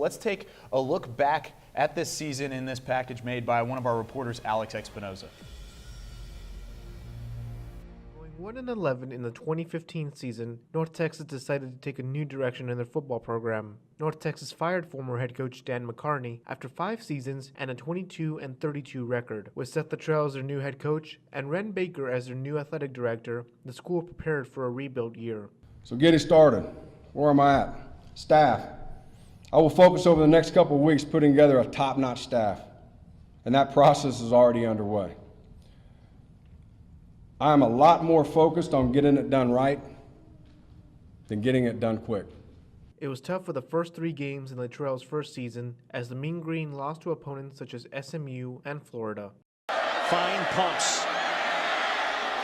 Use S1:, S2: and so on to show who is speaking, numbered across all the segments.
S1: let's take a look back at this season in this package made by one of our reporters, Alex Espinoza.
S2: 1-11 in the 2015 season, North Texas decided to take a new direction in their football program. North Texas fired former head coach Dan McCarney after 5 seasons and a 22-32 record. With Seth Littrell as their new head coach and Ren Baker as their new athletic director, the school prepared for a rebuild year.
S3: So getting started, where am I at? Staff. I will focus over the next couple of weeks putting together a top-notch staff, and that process is already underway. I am a lot more focused on getting it done right than getting it done quick.
S2: It was tough for the first 3 games in Littrell's first season as the Mean Green lost to opponents such as SMU and Florida.
S4: Fine pumps.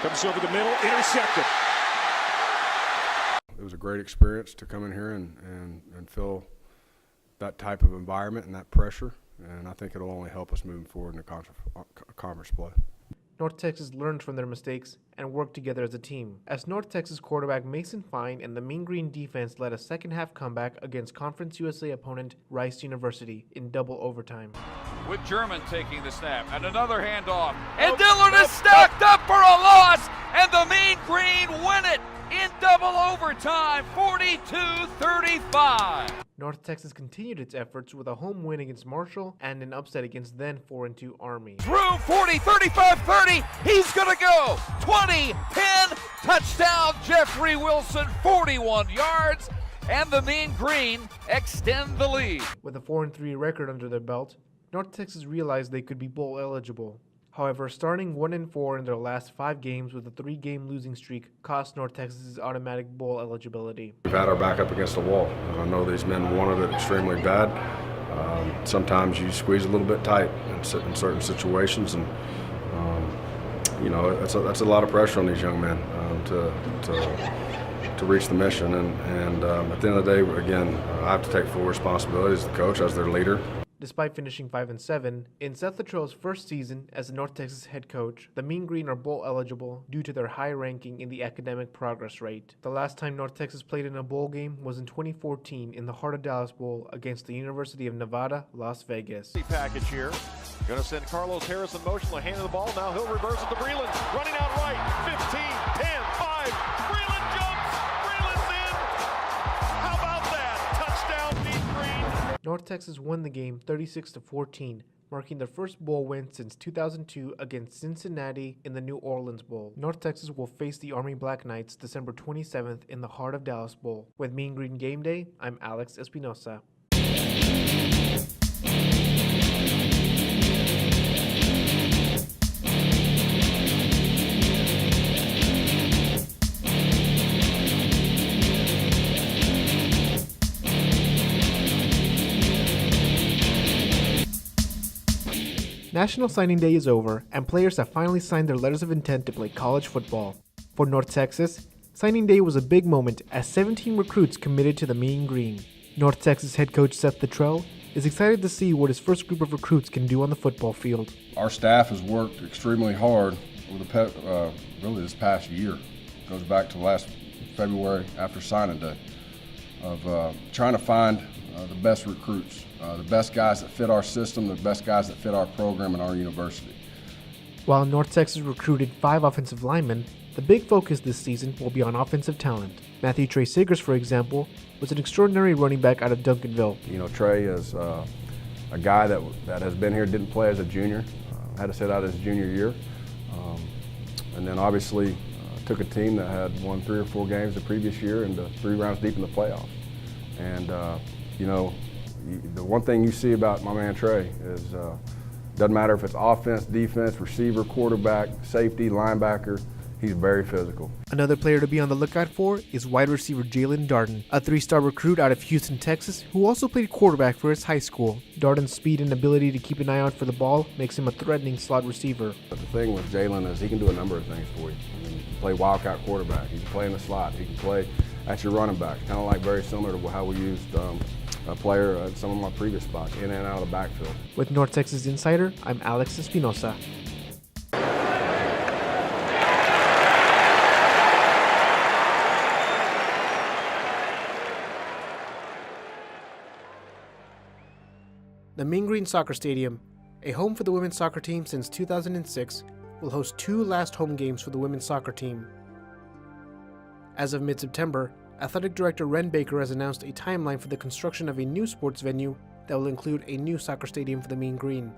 S4: Comes over the middle, intercepted.
S3: It was a great experience to come in here and feel that type of environment and that pressure, and I think it'll only help us moving forward in the conference play.
S2: North Texas learned from their mistakes and worked together as a team, as North Texas quarterback Mason Fine and the Mean Green defense led a second-half comeback against Conference USA opponent Rice University in double overtime.
S5: With German taking the snap, and another handoff, and Dillard is stacked up for a loss, and the Mean Green win it in double overtime, 42-35.
S2: North Texas continued its efforts with a home win against Marshall and an upset against then 4-2 Army.
S5: Through 40, 35, 30, he's gonna go 20, 10, touchdown Jeffrey Wilson, 41 yards, and the Mean Green extend the lead.
S2: With a 4-3 record under their belt, North Texas realized they could be bowl eligible. However, starting 1-4 in their last 5 games with a 3-game losing streak cost North Texas's automatic bowl eligibility.
S3: We've had our back up against the wall. I know these men wanted it extremely bad. Sometimes you squeeze a little bit tight in certain situations, and you know that's a lot of pressure on these young men to reach the mission. And at the end of the day, again, I have to take full responsibility as the coach, as their leader.
S2: Despite finishing 5-7, in Seth Littrell's first season as the North Texas head coach, the Mean Green are bowl eligible due to their high ranking in the academic progress rate. The last time North Texas played in a bowl game was in 2014 in the Heart of Dallas Bowl against the University of Nevada, Las Vegas.
S4: Package here. Going to send Carlos Harris in motion, hand of the ball. Now he'll reverse it to Breland. Running out right. 15, 10, 5. Breland jumps. Breland's in. How about that? Touchdown, Mean Green.
S2: North Texas won the game 36-14, marking their first bowl win since 2002 against Cincinnati in the New Orleans Bowl. North Texas will face the Army Black Knights December 27th in the Heart of Dallas Bowl. With Mean Green Game Day, I'm Alex Espinosa. National Signing Day is over, and players have finally signed their letters of intent to play college football. For North Texas, Signing Day was a big moment as 17 recruits committed to the Mean Green. North Texas head coach Seth Littrell is excited to see what his first group of recruits can do on the football field.
S3: Our staff has worked extremely hard over really this past year. It goes back to last February after signing day of trying to find the best recruits, the best guys that fit our system, the best guys that fit our program and our university.
S2: While North Texas recruited 5 offensive linemen, the big focus this season will be on offensive talent. Matthew Trey Siggers, for example, was an extraordinary running back out of Duncanville.
S3: You know, Trey is a guy that has been here, didn't play as a junior, had to sit out his junior year, and then obviously took a team that had won 3 or 4 games the previous year and 3 rounds deep in the playoffs. And you know, the one thing you see about my man Trey is doesn't matter if it's offense, defense, receiver, quarterback, safety, linebacker, he's very physical.
S2: Another player to be on the lookout for is wide receiver Jalen Darden, a 3-star recruit out of Houston, Texas, who also played quarterback for his high school. Darden's speed and ability to keep an eye out for the ball makes him a threatening slot receiver.
S3: But the thing with Jalen is he can do a number of things for you. I mean, he can play wildcat quarterback, he can play in the slot, he can play at your running back, kind of like very similar to how we used a player at some of my previous spots, in and out of the backfield.
S2: With North Texas Insider, I'm Alex Espinosa. The Mean Green Soccer Stadium, a home for the women's soccer team since 2006, will host 2 last home games for the women's soccer team. As of mid-September, Athletic Director Ren Baker has announced a timeline for the construction of a new sports venue that will include a new soccer stadium for the Mean Green.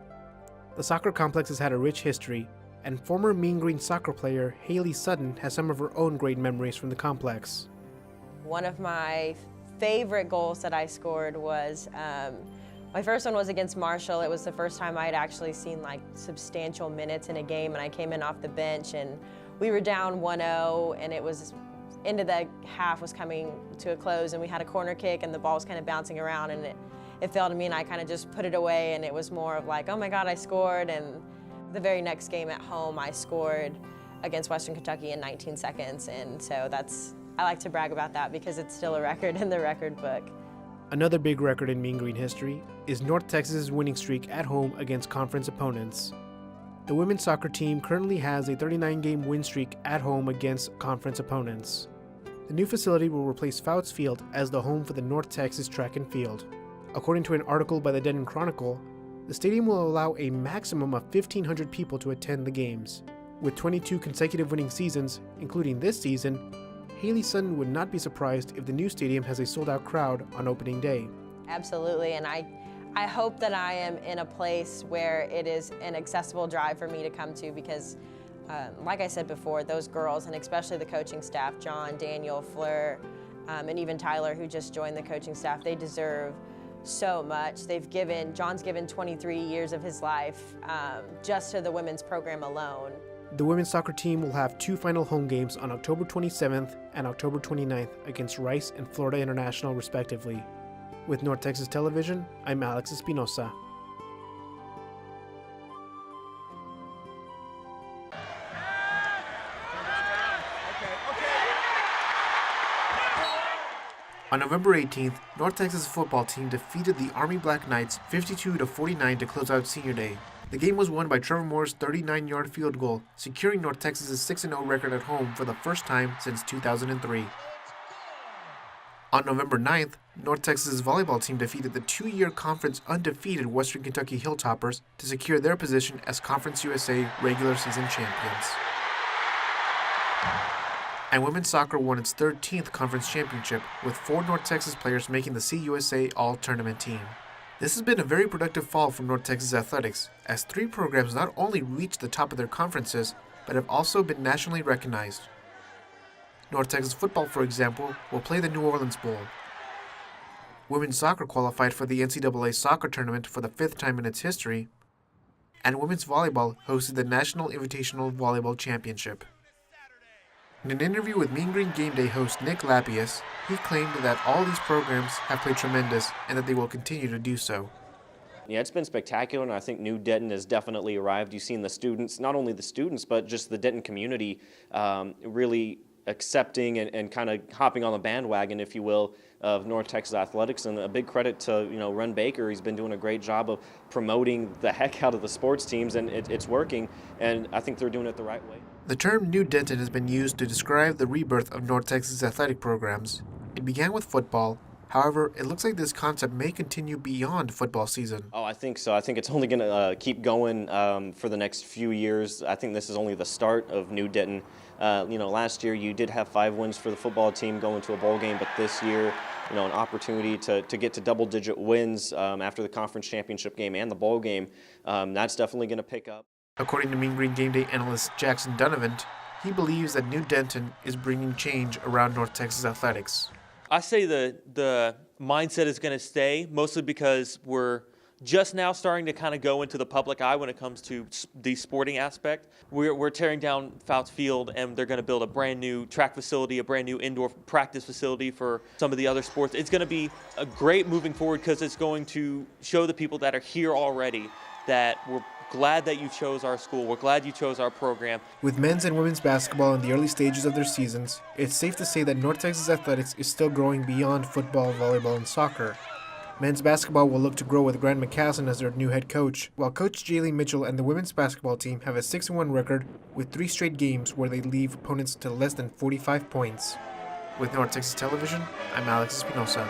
S2: The soccer complex has had a rich history, and former Mean Green soccer player Haley Sutton has some of her own great memories from the complex.
S6: One of my favorite goals that I scored was, my first one was against Marshall. It was the first time I had actually seen like substantial minutes in a game, and I came in off the bench and we were down 1-0 and it was into the half was coming to a close, and we had a corner kick and the ball was kind of bouncing around, and it fell to me and I kind of just put it away, and it was more of like, oh my God, I scored. And the very next game at home, I scored against Western Kentucky in 19 seconds. And so I like to brag about that because it's still a record in the record book.
S2: Another big record in Mean Green history is North Texas' winning streak at home against conference opponents. The women's soccer team currently has a 39-game win streak at home against conference opponents. The new facility will replace Fouts Field as the home for the North Texas track and field. According to an article by the Denton Chronicle, the stadium will allow a maximum of 1,500 people to attend the games. With 22 consecutive winning seasons, including this season, Haley Sutton would not be surprised if the new stadium has a sold-out crowd on opening day.
S6: Absolutely, and I hope that I am in a place where it is an accessible drive for me to come to, because like I said before, those girls, and especially the coaching staff, John, Daniel, Fleur, and even Tyler, who just joined the coaching staff, they deserve so much. John's given 23 years of his life just to the women's program alone.
S2: The women's soccer team will have 2 final home games on October 27th and October 29th against Rice and Florida International, respectively. With North Texas Television, I'm Alex Espinosa. On November 18th, North Texas football team defeated the Army Black Knights 52-49 to close out Senior Day. The game was won by Trevor Moore's 39-yard field goal, securing North Texas' 6-0 record at home for the first time since 2003. On November 9th, North Texas' volleyball team defeated the 2-year conference undefeated Western Kentucky Hilltoppers to secure their position as Conference USA regular season champions. And women's soccer won its 13th conference championship, with 4 North Texas players making the CUSA All-Tournament team. This has been a very productive fall from North Texas athletics, as 3 programs not only reached the top of their conferences, but have also been nationally recognized. North Texas football, for example, will play the New Orleans Bowl. Women's soccer qualified for the NCAA soccer tournament for the 5th time in its history, and women's volleyball hosted the National Invitational Volleyball Championship. In an interview with Mean Green Game Day host Nick Lappius, he claimed that all these programs have played tremendous and that they will continue to do so.
S7: Yeah, it's been spectacular, and I think New Denton has definitely arrived. You've seen the students, not only the students, but just the Denton community really accepting and kind of hopping on the bandwagon, if you will, of North Texas athletics. And a big credit to Ren Baker. He's been doing a great job of promoting the heck out of the sports teams, and it's working, and I think they're doing it the right way.
S2: The term New Denton has been used to describe the rebirth of North Texas athletic programs. It began with football. However, it looks like this concept may continue beyond football season.
S7: Oh, I think so. I think it's only going to keep going for the next few years. I think this is only the start of New Denton. Last year you did have 5 wins for the football team going to a bowl game, but this year, an opportunity to get to double-digit wins after the conference championship game and the bowl game, that's definitely going to pick up.
S2: According to Mean Green Game Day analyst Jackson Donovan, he believes that New Denton is bringing change around North Texas athletics.
S8: I say the mindset is going to stay, mostly because we're just now starting to kind of go into the public eye when it comes to the sporting aspect. We're tearing down Fouts Field, and they're going to build a brand new track facility, a brand new indoor practice facility for some of the other sports. It's going to be a great moving forward because it's going to show the people that are here already that we're glad that you chose our school. We're glad you chose our program.
S2: With men's and women's basketball in the early stages of their seasons, it's safe to say that North Texas athletics is still growing beyond football, volleyball, and soccer. Men's basketball will look to grow with Grant McCassin as their new head coach, while Coach Jaylee Mitchell and the women's basketball team have a 6-1 record with 3 straight games where they leave opponents to less than 45 points. With North Texas Television, I'm Alex Espinosa.